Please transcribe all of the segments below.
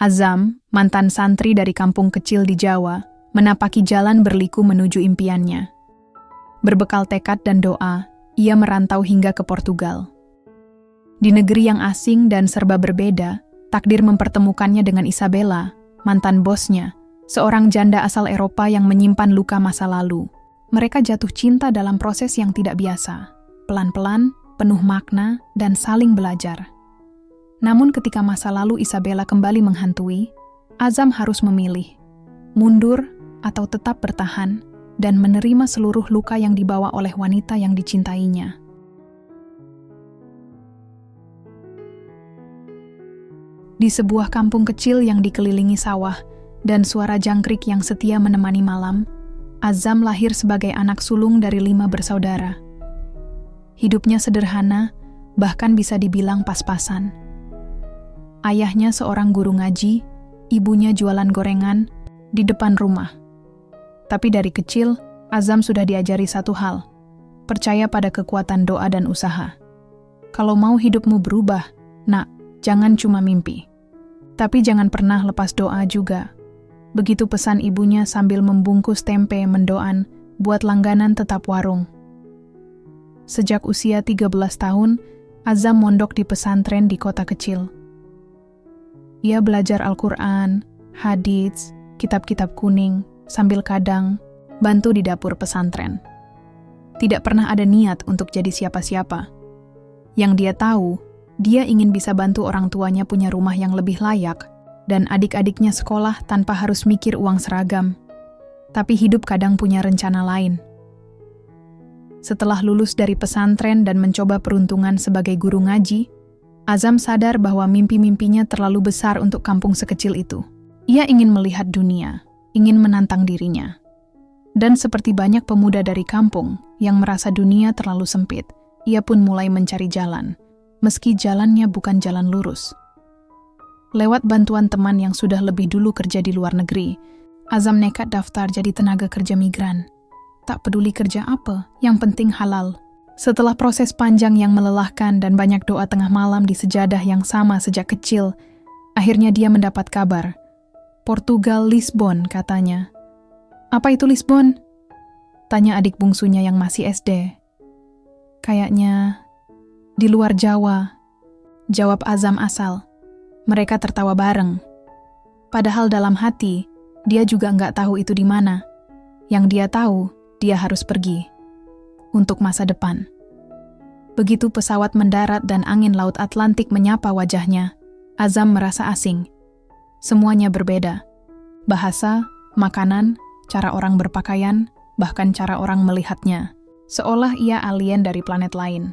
Azam, mantan santri dari kampung kecil di Jawa, menapaki jalan berliku menuju impiannya. Berbekal tekad dan doa, ia merantau hingga ke Portugal. Di negeri yang asing dan serba berbeda, takdir mempertemukannya dengan Isabella, mantan bosnya, seorang janda asal Eropa yang menyimpan luka masa lalu. Mereka jatuh cinta dalam proses yang tidak biasa, pelan-pelan, penuh makna, dan saling belajar. Namun ketika masa lalu Isabella kembali menghantui, Azam harus memilih, mundur atau tetap bertahan dan menerima seluruh luka yang dibawa oleh wanita yang dicintainya. Di sebuah kampung kecil yang dikelilingi sawah dan suara jangkrik yang setia menemani malam, Azam lahir sebagai anak sulung dari 5 bersaudara. Hidupnya sederhana, bahkan bisa dibilang pas-pasan. Ayahnya seorang guru ngaji, ibunya jualan gorengan di depan rumah. Tapi dari kecil, Azam sudah diajari satu hal, percaya pada kekuatan doa dan usaha. Kalau mau hidupmu berubah, nak, jangan cuma mimpi. Tapi jangan pernah lepas doa juga. Begitu pesan ibunya sambil membungkus tempe mendoan buat langganan tetap warung. Sejak usia 13 tahun, Azam mondok di pesantren di kota kecil. Ia belajar Al-Quran, hadits, kitab-kitab kuning, sambil kadang bantu di dapur pesantren. Tidak pernah ada niat untuk jadi siapa-siapa. Yang dia tahu, dia ingin bisa bantu orang tuanya punya rumah yang lebih layak, dan adik-adiknya sekolah tanpa harus mikir uang seragam. Tapi hidup kadang punya rencana lain. Setelah lulus dari pesantren dan mencoba peruntungan sebagai guru ngaji, Azam sadar bahwa mimpi-mimpinya terlalu besar untuk kampung sekecil itu. Ia ingin melihat dunia, ingin menantang dirinya. Dan seperti banyak pemuda dari kampung yang merasa dunia terlalu sempit, ia pun mulai mencari jalan, meski jalannya bukan jalan lurus. Lewat bantuan teman yang sudah lebih dulu kerja di luar negeri, Azam nekat daftar jadi tenaga kerja migran. Tak peduli kerja apa, yang penting halal. Setelah proses panjang yang melelahkan dan banyak doa tengah malam di sejadah yang sama sejak kecil, akhirnya dia mendapat kabar. Portugal, Lisbon, katanya. Apa itu Lisbon? Tanya adik bungsunya yang masih SD. Kayaknya di luar Jawa, jawab Azam asal. Mereka tertawa bareng. Padahal dalam hati, dia juga nggak tahu itu di mana. Yang dia tahu, dia harus pergi. Untuk masa depan. Begitu pesawat mendarat dan angin laut Atlantik menyapa wajahnya, Azam merasa asing. Semuanya berbeda. Bahasa, makanan, cara orang berpakaian, bahkan cara orang melihatnya. Seolah ia alien dari planet lain.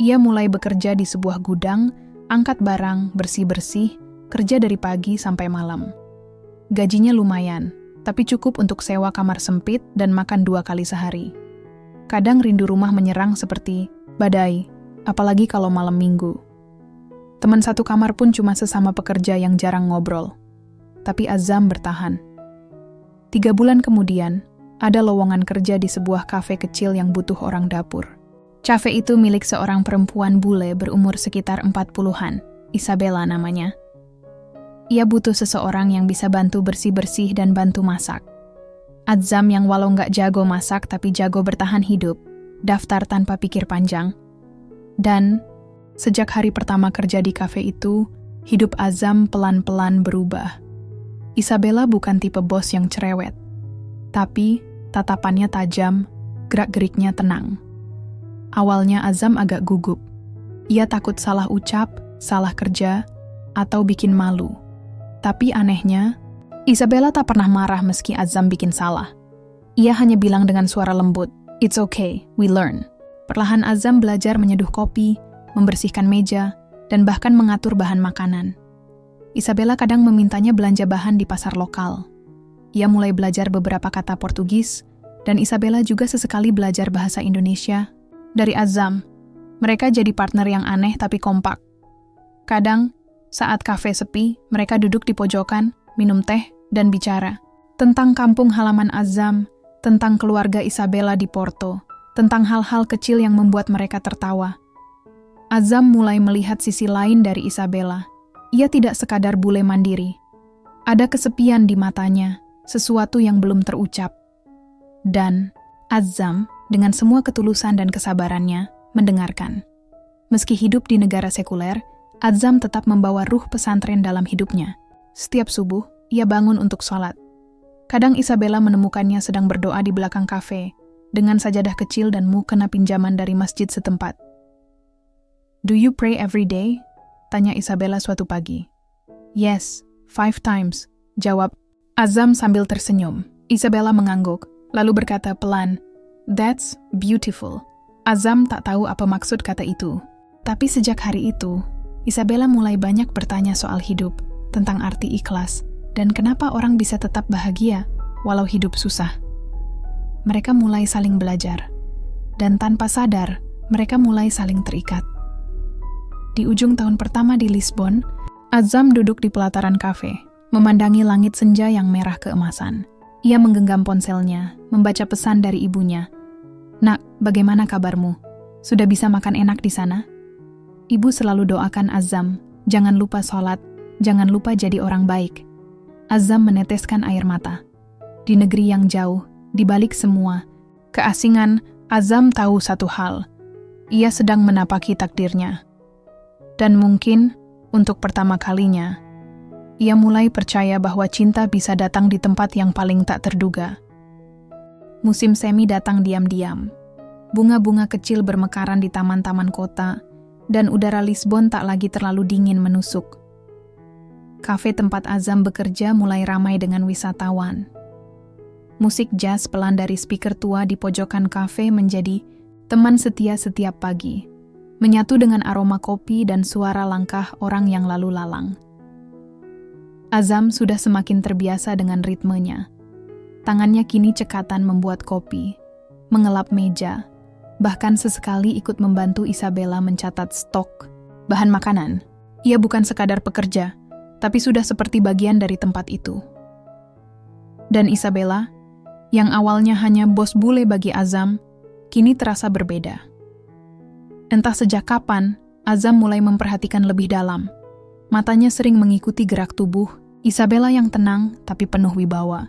Ia mulai bekerja di sebuah gudang, angkat barang, bersih-bersih, kerja dari pagi sampai malam. Gajinya lumayan, tapi cukup untuk sewa kamar sempit dan makan 2 kali sehari. Kadang rindu rumah menyerang seperti badai, apalagi kalau malam minggu. Teman satu kamar pun cuma sesama pekerja yang jarang ngobrol. Tapi Azam bertahan. 3 bulan kemudian, ada lowongan kerja di sebuah kafe kecil yang butuh orang dapur. Kafe itu milik seorang perempuan bule berumur sekitar 40-an, Isabella namanya. Ia butuh seseorang yang bisa bantu bersih-bersih dan bantu masak. Azam yang walau nggak jago masak tapi jago bertahan hidup, daftar tanpa pikir panjang. Dan, sejak hari pertama kerja di kafe itu, hidup Azam pelan-pelan berubah. Isabella bukan tipe bos yang cerewet. Tapi, tatapannya tajam, gerak-geriknya tenang. Awalnya Azam agak gugup. Ia takut salah ucap, salah kerja, atau bikin malu. Tapi anehnya, Isabella tak pernah marah meski Azam bikin salah. Ia hanya bilang dengan suara lembut, "It's okay, we learn." Perlahan Azam belajar menyeduh kopi, membersihkan meja, dan bahkan mengatur bahan makanan. Isabella kadang memintanya belanja bahan di pasar lokal. Ia mulai belajar beberapa kata Portugis, dan Isabella juga sesekali belajar bahasa Indonesia. Dari Azam, mereka jadi partner yang aneh tapi kompak. Kadang, saat kafe sepi, mereka duduk di pojokan, minum teh, dan bicara tentang kampung halaman Azam, tentang keluarga Isabella di Porto, tentang hal-hal kecil yang membuat mereka tertawa. Azam mulai melihat sisi lain dari Isabella. Ia tidak sekadar bule mandiri. Ada kesepian di matanya, sesuatu yang belum terucap. Dan Azam, dengan semua ketulusan dan kesabarannya, mendengarkan. Meski hidup di negara sekuler, Azam tetap membawa ruh pesantren dalam hidupnya. Setiap subuh, ia bangun untuk sholat. Kadang Isabella menemukannya sedang berdoa di belakang kafe, dengan sajadah kecil dan mukena pinjaman dari masjid setempat. "Do you pray every day?" tanya Isabella suatu pagi. "Yes, 5 times," jawab Azam sambil tersenyum. Isabella mengangguk, lalu berkata pelan, "That's beautiful." Azam tak tahu apa maksud kata itu. Tapi sejak hari itu, Isabella mulai banyak bertanya soal hidup, tentang arti ikhlas, dan kenapa orang bisa tetap bahagia walau hidup susah. Mereka mulai saling belajar, dan tanpa sadar, mereka mulai saling terikat. Di ujung tahun pertama di Lisbon, Azam duduk di pelataran kafe, memandangi langit senja yang merah keemasan. Ia menggenggam ponselnya, membaca pesan dari ibunya. "Nak, bagaimana kabarmu? Sudah bisa makan enak di sana?" Ibu selalu doakan Azam, jangan lupa sholat, jangan lupa jadi orang baik. Azam meneteskan air mata. Di negeri yang jauh, di balik semua keasingan, Azam tahu satu hal. Ia sedang menapaki takdirnya. Dan mungkin, untuk pertama kalinya, ia mulai percaya bahwa cinta bisa datang di tempat yang paling tak terduga. Musim semi datang diam-diam. Bunga-bunga kecil bermekaran di taman-taman kota, dan udara Lisbon tak lagi terlalu dingin menusuk. Kafe tempat Azam bekerja mulai ramai dengan wisatawan. Musik jazz pelan dari speaker tua di pojokan kafe menjadi teman setia setiap pagi, menyatu dengan aroma kopi dan suara langkah orang yang lalu lalang. Azam sudah semakin terbiasa dengan ritmenya. Tangannya kini cekatan membuat kopi, mengelap meja, bahkan sesekali ikut membantu Isabella mencatat stok bahan makanan. Ia bukan sekadar pekerja, tapi sudah seperti bagian dari tempat itu. Dan Isabella, yang awalnya hanya bos bule bagi Azam, kini terasa berbeda. Entah sejak kapan, Azam mulai memperhatikan lebih dalam. Matanya sering mengikuti gerak tubuh Isabella yang tenang tapi penuh wibawa.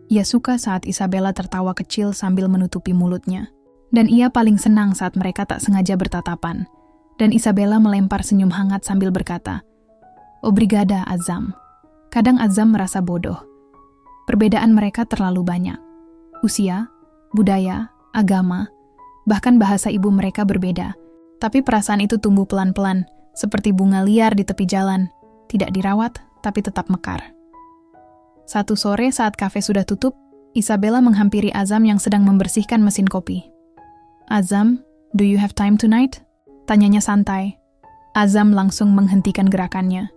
Ia suka saat Isabella tertawa kecil sambil menutupi mulutnya. Dan ia paling senang saat mereka tak sengaja bertatapan. Dan Isabella melempar senyum hangat sambil berkata, "Obrigada, Azam." Kadang Azam merasa bodoh. Perbedaan mereka terlalu banyak. Usia, budaya, agama, bahkan bahasa ibu mereka berbeda. Tapi perasaan itu tumbuh pelan-pelan, seperti bunga liar di tepi jalan. Tidak dirawat, tapi tetap mekar. Satu sore saat kafe sudah tutup, Isabella menghampiri Azam yang sedang membersihkan mesin kopi. "Azam, do you have time tonight?" Tanyanya santai. Azam langsung menghentikan gerakannya.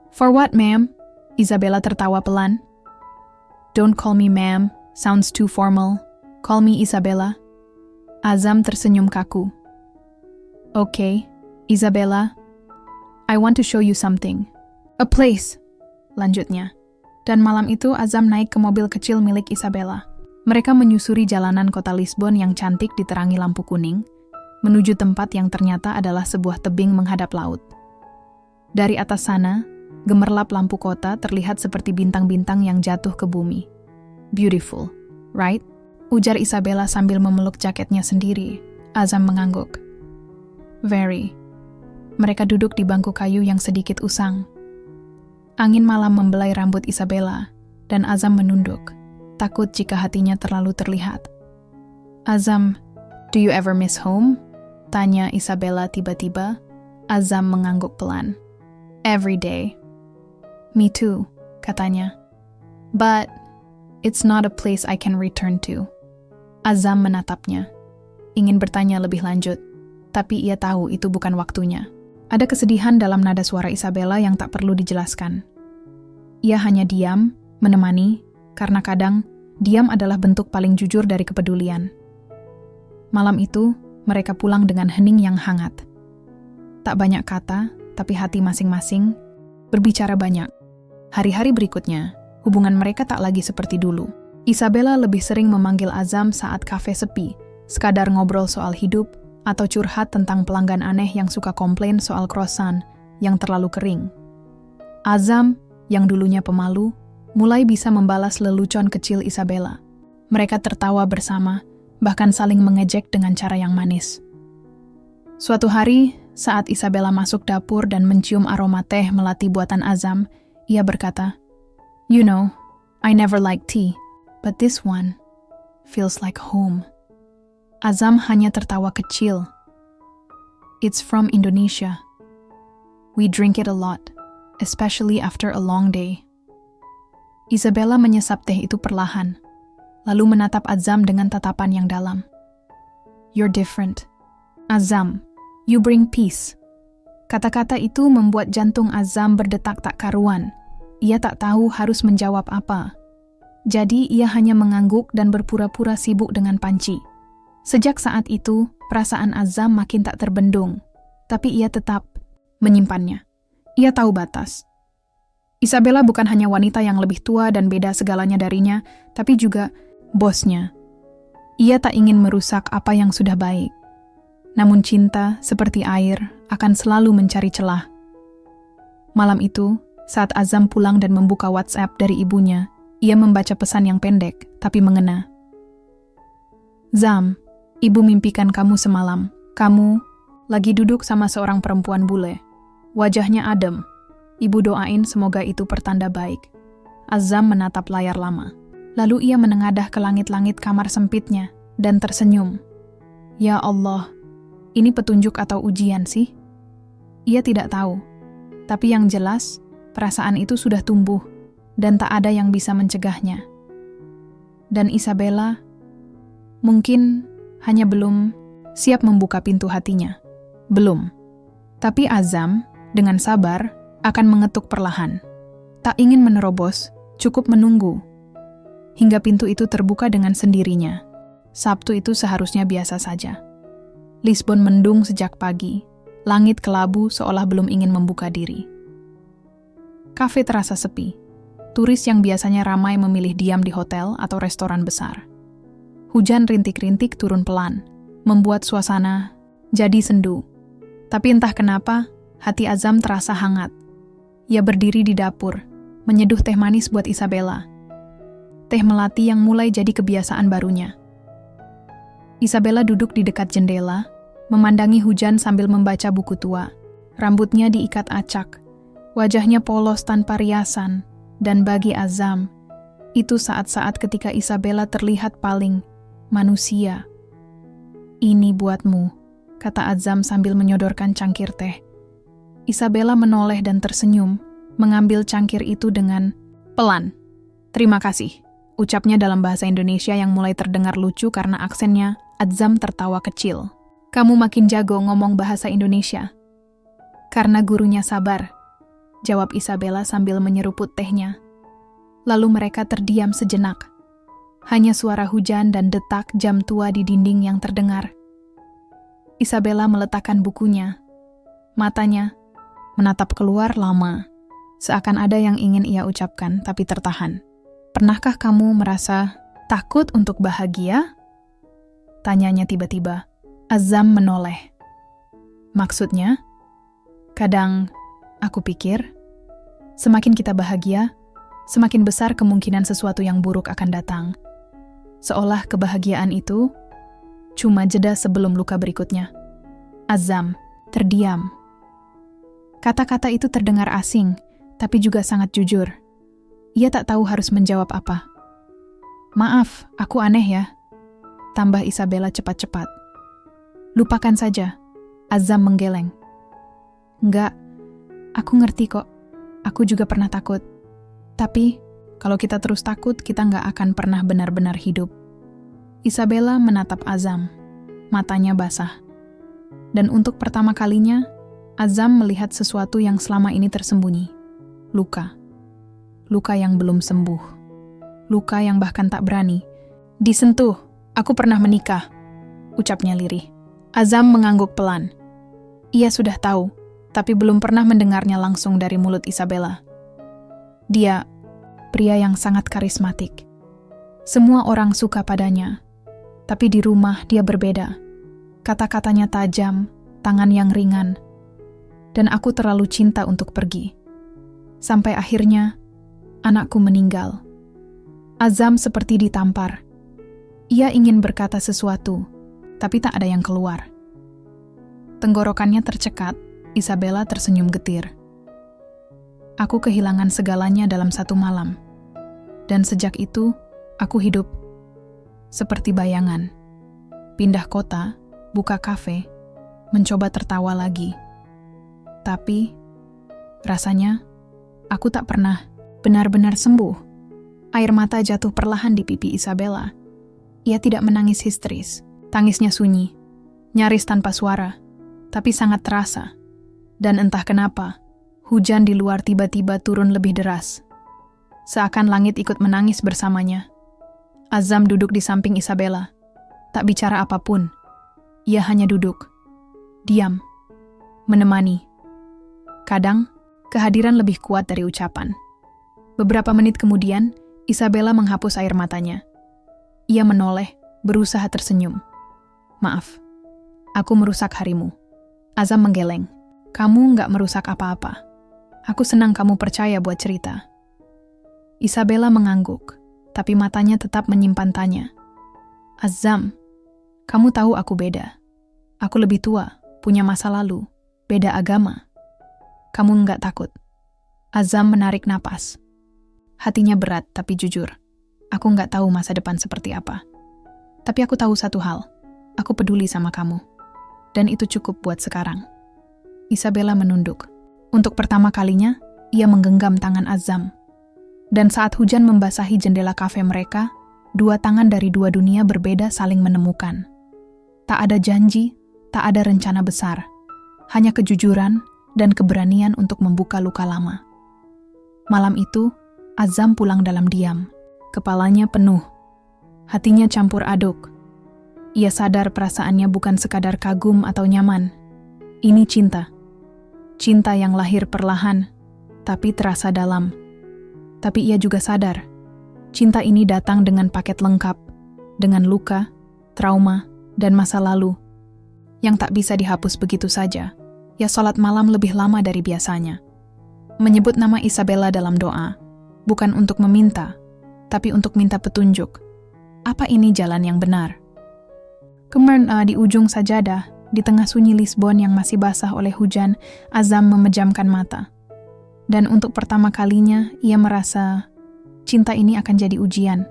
"For what, ma'am?" Isabella tertawa pelan. "Don't call me ma'am, sounds too formal. Call me Isabella." Azam tersenyum kaku. "Okay, Isabella, I want to show you something. A place," lanjutnya. Dan malam itu Azam naik ke mobil kecil milik Isabella. Mereka menyusuri jalanan kota Lisbon yang cantik diterangi lampu kuning, menuju tempat yang ternyata adalah sebuah tebing menghadap laut. Dari atas sana, gemerlap lampu kota terlihat seperti bintang-bintang yang jatuh ke bumi. "Beautiful, right?" ujar Isabella sambil memeluk jaketnya sendiri. Azam mengangguk. "Very." Mereka duduk di bangku kayu yang sedikit usang. Angin malam membelai rambut Isabella, dan Azam menunduk, takut jika hatinya terlalu terlihat. "Azam, do you ever miss home?" tanya Isabella tiba-tiba. Azam mengangguk pelan. "Every day." "Me too," katanya. "But it's not a place I can return to." Azam menatapnya, ingin bertanya lebih lanjut, tapi ia tahu itu bukan waktunya. Ada kesedihan dalam nada suara Isabella yang tak perlu dijelaskan. Ia hanya diam, menemani, karena kadang diam adalah bentuk paling jujur dari kepedulian. Malam itu, mereka pulang dengan hening yang hangat. Tak banyak kata, tapi hati masing-masing berbicara banyak. Hari-hari berikutnya, hubungan mereka tak lagi seperti dulu. Isabella lebih sering memanggil Azam saat kafe sepi, sekadar ngobrol soal hidup, atau curhat tentang pelanggan aneh yang suka komplain soal croissant yang terlalu kering. Azam, yang dulunya pemalu, mulai bisa membalas lelucon kecil Isabella. Mereka tertawa bersama, bahkan saling mengejek dengan cara yang manis. Suatu hari, saat Isabella masuk dapur dan mencium aroma teh melati buatan Azam, ia berkata, "You know, I never liked tea, but this one feels like home." Azam hanya tertawa kecil. "It's from Indonesia. We drink it a lot, especially after a long day." Isabella menyesap teh itu perlahan, lalu menatap Azam dengan tatapan yang dalam. "You're different. Azam, you bring peace." Kata-kata itu membuat jantung Azam berdetak tak karuan. Ia tak tahu harus menjawab apa. Jadi ia hanya mengangguk dan berpura-pura sibuk dengan panci. Sejak saat itu, perasaan Azam makin tak terbendung. Tapi ia tetap menyimpannya. Ia tahu batas. Isabella bukan hanya wanita yang lebih tua dan beda segalanya darinya, tapi juga bosnya. Ia tak ingin merusak apa yang sudah baik. Namun cinta, seperti air, akan selalu mencari celah. Malam itu, saat Azam pulang dan membuka WhatsApp dari ibunya, ia membaca pesan yang pendek, tapi mengena. "Zam, ibu mimpikan kamu semalam. Kamu lagi duduk sama seorang perempuan bule. Wajahnya adem. Ibu doain semoga itu pertanda baik." Azam menatap layar lama. Lalu ia menengadah ke langit-langit kamar sempitnya dan tersenyum. "Ya Allah, ini petunjuk atau ujian sih?" Ia tidak tahu. Tapi yang jelas, perasaan itu sudah tumbuh dan tak ada yang bisa mencegahnya. Dan Isabella mungkin hanya belum siap membuka pintu hatinya. Belum. Tapi Azam, dengan sabar, akan mengetuk perlahan. Tak ingin menerobos, cukup menunggu. Hingga pintu itu terbuka dengan sendirinya. Sabtu itu seharusnya biasa saja. Lisbon mendung sejak pagi. Langit kelabu seolah belum ingin membuka diri. Kafe terasa sepi. Turis yang biasanya ramai memilih diam di hotel atau restoran besar. Hujan rintik-rintik turun pelan, membuat suasana jadi sendu. Tapi entah kenapa, hati Azam terasa hangat. Ia berdiri di dapur, menyeduh teh manis buat Isabella. Teh melati yang mulai jadi kebiasaan barunya. Isabella duduk di dekat jendela, memandangi hujan sambil membaca buku tua. Rambutnya diikat acak, wajahnya polos tanpa riasan, dan bagi Azam, itu saat-saat ketika Isabella terlihat paling manusia. "Ini buatmu," kata Azam sambil menyodorkan cangkir teh. Isabella menoleh dan tersenyum, mengambil cangkir itu dengan pelan. "Terima kasih," ucapnya dalam bahasa Indonesia yang mulai terdengar lucu karena aksennya. Azam tertawa kecil. "Kamu makin jago ngomong bahasa Indonesia." "Karena gurunya sabar," jawab Isabella sambil menyeruput tehnya. Lalu mereka terdiam sejenak. Hanya suara hujan dan detak jam tua di dinding yang terdengar. Isabella meletakkan bukunya. Matanya menatap keluar lama, seakan ada yang ingin ia ucapkan tapi tertahan. "Pernahkah kamu merasa takut untuk bahagia?" tanyanya tiba-tiba. Azam menoleh. "Maksudnya?" "Kadang aku pikir, semakin kita bahagia, semakin besar kemungkinan sesuatu yang buruk akan datang. Seolah kebahagiaan itu cuma jeda sebelum luka berikutnya." Azam terdiam. Kata-kata itu terdengar asing, tapi juga sangat jujur. Ia tak tahu harus menjawab apa. "Maaf, aku aneh ya," tambah Isabella cepat-cepat. "Lupakan saja," Azam menggeleng. "Enggak, aku ngerti kok. Aku juga pernah takut. Tapi, kalau kita terus takut, kita nggak akan pernah benar-benar hidup." Isabella menatap Azam. Matanya basah. Dan untuk pertama kalinya, Azam melihat sesuatu yang selama ini tersembunyi. Luka. Luka yang belum sembuh. Luka yang bahkan tak berani disentuh. "Aku pernah menikah," ucapnya lirih. Azam mengangguk pelan. Ia sudah tahu, tapi belum pernah mendengarnya langsung dari mulut Isabella. Dia, pria yang sangat karismatik. Semua orang suka padanya. Tapi di rumah dia berbeda. Kata-katanya tajam, tangan yang ringan. dan aku terlalu cinta untuk pergi. Sampai akhirnya, anakku meninggal. Azam seperti ditampar. Ia ingin berkata sesuatu, tapi tak ada yang keluar. Tenggorokannya tercekat, Isabella tersenyum getir. Aku kehilangan segalanya dalam satu malam. Dan sejak itu, aku hidup seperti bayangan. Pindah kota, buka kafe, mencoba tertawa lagi. Tapi, rasanya, aku tak pernah benar-benar sembuh. Air mata jatuh perlahan di pipi Isabella. Ia tidak menangis histeris. Tangisnya sunyi, nyaris tanpa suara, tapi sangat terasa. Dan entah kenapa, hujan di luar tiba-tiba turun lebih deras. Seakan langit ikut menangis bersamanya. Azam duduk di samping Isabella. Tak bicara apapun. Ia hanya duduk. Diam. Menemani. Kadang, kehadiran lebih kuat dari ucapan. Beberapa menit kemudian, Isabella menghapus air matanya. Ia menoleh, berusaha tersenyum. Maaf, aku merusak harimu. Azam menggeleng. Kamu nggak merusak apa-apa. Aku senang kamu percaya buat cerita. Isabella mengangguk, tapi matanya tetap menyimpan tanya. Azam, kamu tahu aku beda. Aku lebih tua, punya masa lalu, beda agama. Kamu nggak takut? Azam menarik napas. Hatinya berat tapi jujur. Aku nggak tahu masa depan seperti apa. Tapi aku tahu satu hal. Aku peduli sama kamu. Dan itu cukup buat sekarang. Isabella menunduk. Untuk pertama kalinya, ia menggenggam tangan Azam. Dan saat hujan membasahi jendela kafe mereka, dua tangan dari dua dunia berbeda saling menemukan. Tak ada janji, tak ada rencana besar. Hanya kejujuran dan keberanian untuk membuka luka lama. Malam itu, Azam pulang dalam diam. Kepalanya penuh. Hatinya campur aduk. Ia sadar perasaannya bukan sekadar kagum atau nyaman. Ini cinta. Cinta yang lahir perlahan, tapi terasa dalam. Tapi ia juga sadar, cinta ini datang dengan paket lengkap, dengan luka, trauma, dan masa lalu, yang tak bisa dihapus begitu saja. Ia sholat malam lebih lama dari biasanya. Menyebut nama Isabella dalam doa, bukan untuk meminta, tapi untuk minta petunjuk. Apa ini jalan yang benar? Kemarin di ujung sajadah, di tengah sunyi Lisbon yang masih basah oleh hujan, Azam memejamkan mata. Dan untuk pertama kalinya, ia merasa cinta ini akan jadi ujian.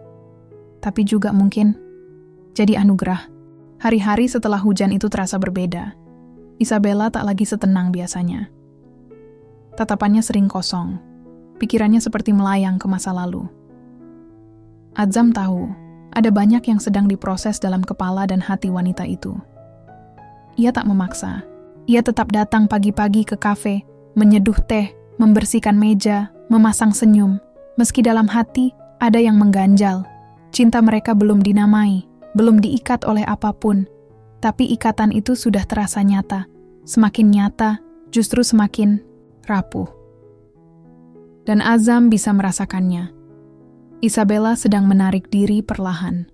Tapi juga mungkin jadi anugerah. Hari-hari setelah hujan itu terasa berbeda. Isabella tak lagi setenang biasanya. Tatapannya sering kosong. Pikirannya seperti melayang ke masa lalu. Azam tahu, ada banyak yang sedang diproses dalam kepala dan hati wanita itu. Ia tak memaksa. Ia tetap datang pagi-pagi ke kafe, menyeduh teh, membersihkan meja, memasang senyum. Meski dalam hati ada yang mengganjal. Cinta mereka belum dinamai, belum diikat oleh apapun. Tapi ikatan itu sudah terasa nyata. Semakin nyata, justru semakin rapuh. Dan Azam bisa merasakannya. Isabella sedang menarik diri perlahan.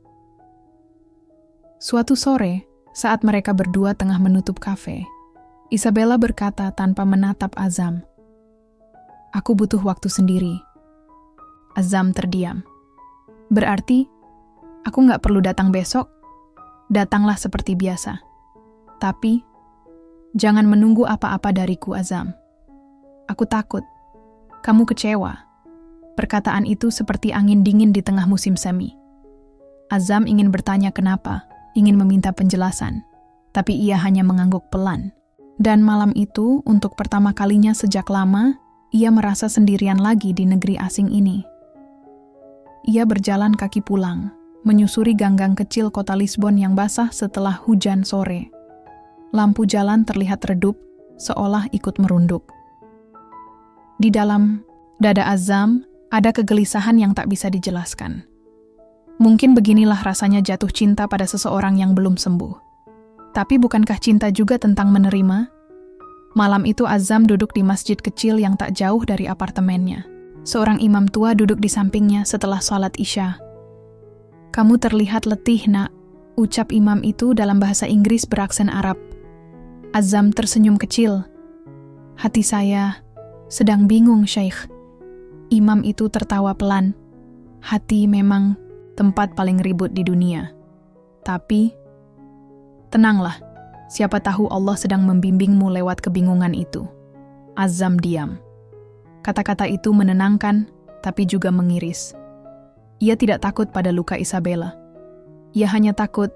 Suatu sore, saat mereka berdua tengah menutup kafe, Isabella berkata tanpa menatap Azam, "Aku butuh waktu sendiri." Azam terdiam. "Berarti, aku nggak perlu datang besok? Datanglah seperti biasa. Tapi, jangan menunggu apa-apa dariku, Azam. Aku takut. Kamu kecewa." Perkataan itu seperti angin dingin di tengah musim semi. Azam ingin bertanya kenapa, ingin meminta penjelasan, tapi ia hanya mengangguk pelan. Dan malam itu, untuk pertama kalinya sejak lama, ia merasa sendirian lagi di negeri asing ini. Ia berjalan kaki pulang, menyusuri gang-gang kecil kota Lisbon yang basah setelah hujan sore. Lampu jalan terlihat redup, seolah ikut merunduk. Di dalam dada Azam, ada kegelisahan yang tak bisa dijelaskan. Mungkin beginilah rasanya jatuh cinta pada seseorang yang belum sembuh. Tapi bukankah cinta juga tentang menerima? Malam itu Azam duduk di masjid kecil yang tak jauh dari apartemennya. Seorang imam tua duduk di sampingnya setelah sholat Isya. "Kamu terlihat letih, nak," ucap imam itu dalam bahasa Inggris beraksen Arab. Azam tersenyum kecil. Hati saya sedang bingung, Syekh. Imam itu tertawa pelan. Hati memang tempat paling ribut di dunia. Tapi, tenanglah, siapa tahu Allah sedang membimbingmu lewat kebingungan itu. Azam diam. Kata-kata itu menenangkan, tapi juga mengiris. Ia tidak takut pada luka Isabella. Ia hanya takut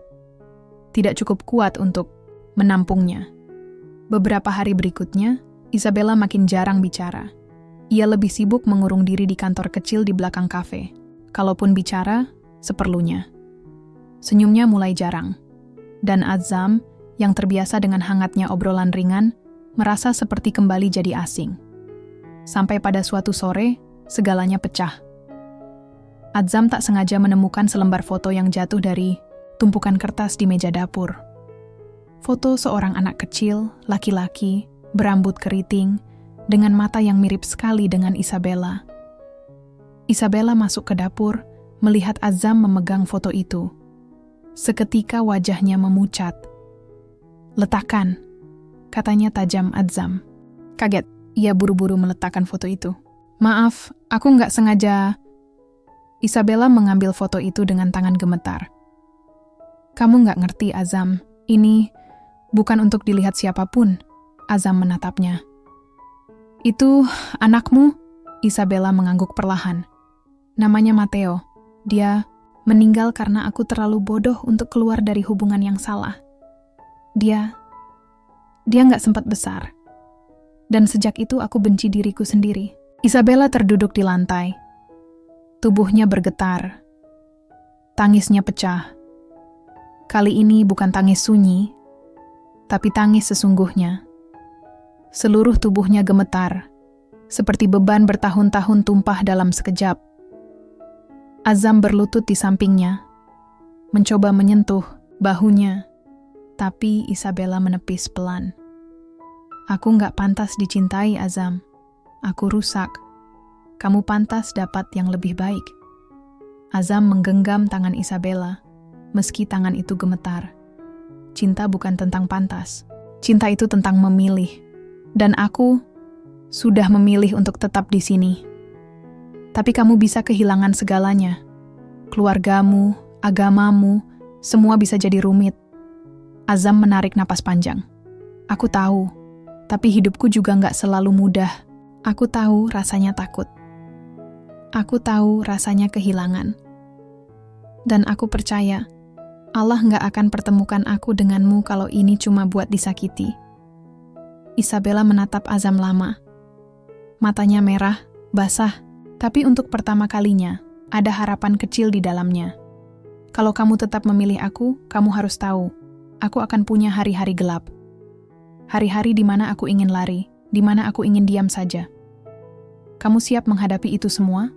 tidak cukup kuat untuk menampungnya. Beberapa hari berikutnya, Isabella makin jarang bicara. Ia lebih sibuk mengurung diri di kantor kecil di belakang kafe. Kalaupun bicara, seperlunya. Senyumnya mulai jarang. Dan Azam, yang terbiasa dengan hangatnya obrolan ringan, merasa seperti kembali jadi asing. Sampai pada suatu sore, segalanya pecah. Azam tak sengaja menemukan selembar foto yang jatuh dari tumpukan kertas di meja dapur. Foto seorang anak kecil, laki-laki, berambut keriting, dengan mata yang mirip sekali dengan Isabella. Isabella masuk ke dapur, melihat Azam memegang foto itu. Seketika wajahnya memucat. "Letakkan," katanya tajam Azam. Kaget, ia buru-buru meletakkan foto itu. "Maaf, aku nggak sengaja." Isabella mengambil foto itu dengan tangan gemetar. "Kamu nggak ngerti, Azam. Ini bukan untuk dilihat siapapun." Azam menatapnya. "Itu anakmu?" Isabella mengangguk perlahan. "Namanya Matteo. Dia meninggal karena aku terlalu bodoh untuk keluar dari hubungan yang salah. Dia nggak sempat besar. Dan sejak itu aku benci diriku sendiri." Isabella terduduk di lantai. Tubuhnya bergetar. Tangisnya pecah. Kali ini bukan tangis sunyi, tapi tangis sesungguhnya. Seluruh tubuhnya gemetar, seperti beban bertahun-tahun tumpah dalam sekejap. Azam berlutut di sampingnya, mencoba menyentuh bahunya, tapi Isabella menepis pelan. "Aku nggak pantas dicintai, Azam. Aku rusak. Kamu pantas dapat yang lebih baik." Azam menggenggam tangan Isabella, meski tangan itu gemetar. Cinta bukan tentang pantas. Cinta itu tentang memilih. Dan aku sudah memilih untuk tetap di sini. Tapi kamu bisa kehilangan segalanya. Keluargamu, agamamu, semua bisa jadi rumit. Azam menarik napas panjang. "Aku tahu, tapi hidupku juga nggak selalu mudah. Aku tahu rasanya takut. Aku tahu rasanya kehilangan. Dan aku percaya, Allah nggak akan pertemukan aku denganmu kalau ini cuma buat disakiti." Isabella menatap Azam lama. Matanya merah, basah, tapi untuk pertama kalinya, ada harapan kecil di dalamnya. "Kalau kamu tetap memilih aku, kamu harus tahu, aku akan punya hari-hari gelap. Hari-hari di mana aku ingin lari, di mana aku ingin diam saja. Kamu siap menghadapi itu semua?"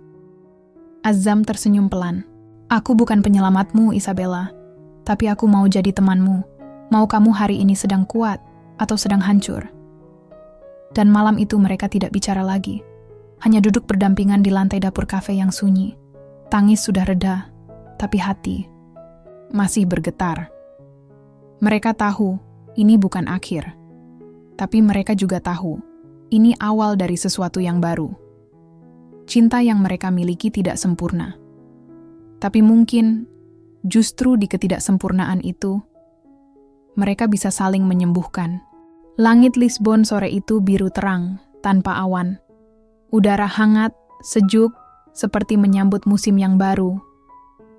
Azam tersenyum pelan. "Aku bukan penyelamatmu, Isabella, tapi aku mau jadi temanmu. Mau kamu hari ini sedang kuat atau sedang hancur." Dan malam itu mereka tidak bicara lagi. Hanya duduk berdampingan di lantai dapur kafe yang sunyi. Tangis sudah reda, tapi hati masih bergetar. Mereka tahu ini bukan akhir. Tapi mereka juga tahu ini awal dari sesuatu yang baru. Cinta yang mereka miliki tidak sempurna. Tapi mungkin justru di ketidaksempurnaan itu, mereka bisa saling menyembuhkan. Langit Lisbon sore itu biru terang, tanpa awan. Udara hangat, sejuk, seperti menyambut musim yang baru.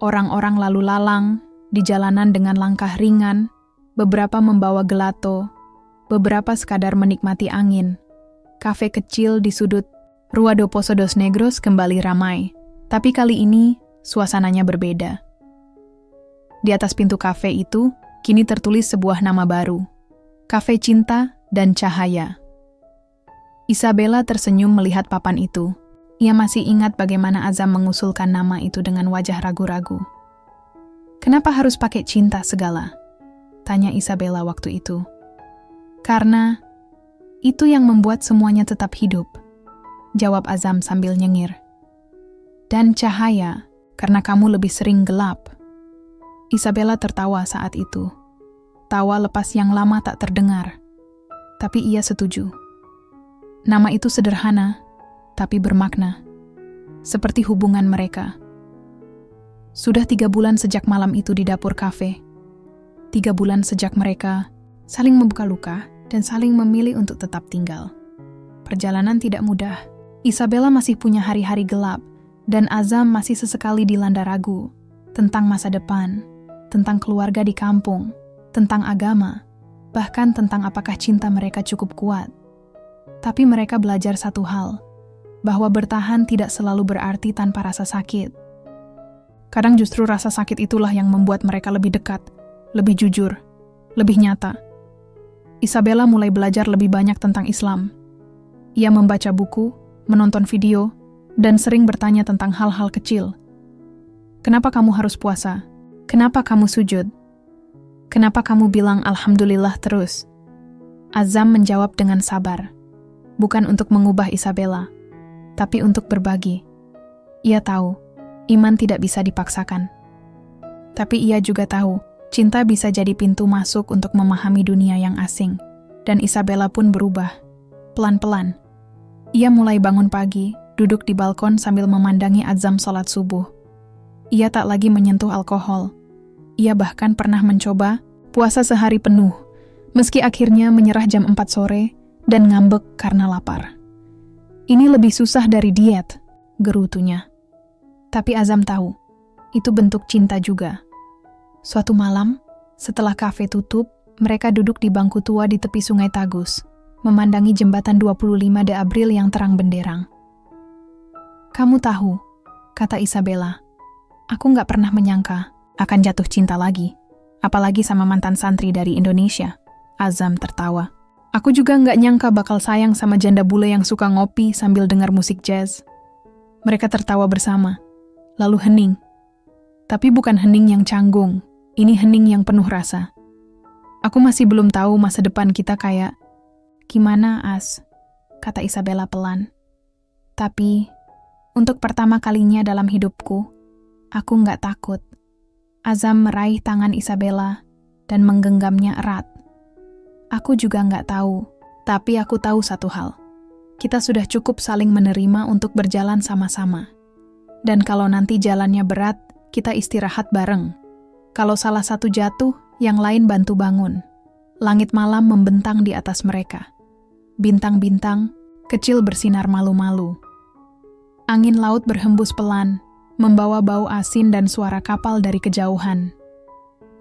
Orang-orang lalu lalang, di jalanan dengan langkah ringan, beberapa membawa gelato, beberapa sekadar menikmati angin. Kafe kecil di sudut Rua do Poço dos Negros kembali ramai, tapi kali ini suasananya berbeda. Di atas pintu kafe itu, kini tertulis sebuah nama baru. Kafe Cinta dan Cahaya. Isabella tersenyum melihat papan itu. Ia masih ingat bagaimana Azam mengusulkan nama itu dengan wajah ragu-ragu. "Kenapa harus pakai cinta segala?" tanya Isabella waktu itu. "Karena itu yang membuat semuanya tetap hidup," jawab Azam sambil nyengir. "Dan cahaya, karena kamu lebih sering gelap." Isabella tertawa saat itu. Tawa lepas yang lama tak terdengar. Tapi ia setuju. Nama itu sederhana, tapi bermakna. Seperti hubungan mereka. Sudah 3 bulan sejak malam itu di dapur kafe. 3 bulan sejak mereka saling membuka luka dan saling memilih untuk tetap tinggal. Perjalanan tidak mudah. Isabella masih punya hari-hari gelap, dan Azam masih sesekali dilanda ragu tentang masa depan, tentang keluarga di kampung, tentang agama, bahkan tentang apakah cinta mereka cukup kuat. Tapi mereka belajar satu hal, bahwa bertahan tidak selalu berarti tanpa rasa sakit. Kadang justru rasa sakit itulah yang membuat mereka lebih dekat, lebih jujur, lebih nyata. Isabella mulai belajar lebih banyak tentang Islam. Ia membaca buku, menonton video, dan sering bertanya tentang hal-hal kecil. Kenapa kamu harus puasa? Kenapa kamu sujud? Kenapa kamu bilang Alhamdulillah terus? Azam menjawab dengan sabar. Bukan untuk mengubah Isabella, tapi untuk berbagi. Ia tahu, iman tidak bisa dipaksakan. Tapi ia juga tahu, cinta bisa jadi pintu masuk untuk memahami dunia yang asing. Dan Isabella pun berubah. Pelan-pelan. Ia mulai bangun pagi, duduk di balkon sambil memandangi azam sholat subuh. Ia tak lagi menyentuh alkohol. Ia bahkan pernah mencoba puasa sehari penuh, meski akhirnya menyerah jam 4 sore dan ngambek karena lapar. Ini lebih susah dari diet, gerutunya. Tapi Azam tahu, itu bentuk cinta juga. Suatu malam, setelah kafe tutup, mereka duduk di bangku tua di tepi Sungai Tagus, memandangi jembatan 25 de Abril yang terang benderang. Kamu tahu, kata Isabella, aku nggak pernah menyangka akan jatuh cinta lagi, apalagi sama mantan santri dari Indonesia. Azam tertawa. Aku juga nggak nyangka bakal sayang sama janda bule yang suka ngopi sambil dengar musik jazz. Mereka tertawa bersama. Lalu hening. Tapi bukan hening yang canggung, ini hening yang penuh rasa. Aku masih belum tahu masa depan kita kayak gimana, As, kata Isabella pelan. Tapi, untuk pertama kalinya dalam hidupku, aku nggak takut. Azam meraih tangan Isabella dan menggenggamnya erat. Aku juga nggak tahu, tapi aku tahu satu hal. Kita sudah cukup saling menerima untuk berjalan sama-sama. Dan kalau nanti jalannya berat, kita istirahat bareng. Kalau salah satu jatuh, yang lain bantu bangun. Langit malam membentang di atas mereka. Bintang-bintang kecil bersinar malu-malu. Angin laut berhembus pelan, membawa bau asin dan suara kapal dari kejauhan.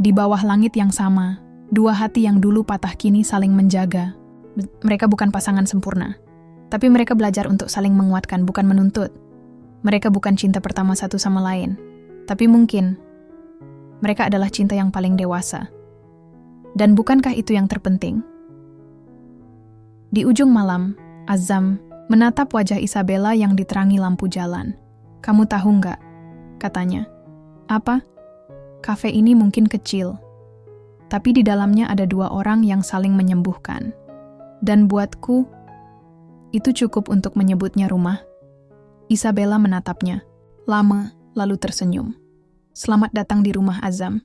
Di bawah langit yang sama, 2 hati yang dulu patah kini saling menjaga. Mereka bukan pasangan sempurna, tapi mereka belajar untuk saling menguatkan, bukan menuntut. Mereka bukan cinta pertama satu sama lain, tapi mungkin mereka adalah cinta yang paling dewasa. Dan bukankah itu yang terpenting? Di ujung malam, Azam menatap wajah Isabella yang diterangi lampu jalan. Kamu tahu nggak? Katanya. Apa? Kafe ini mungkin kecil, tapi di dalamnya ada 2 orang yang saling menyembuhkan. Dan buatku, itu cukup untuk menyebutnya rumah. Isabella menatapnya, lama, lalu tersenyum. Selamat datang di rumah Azam.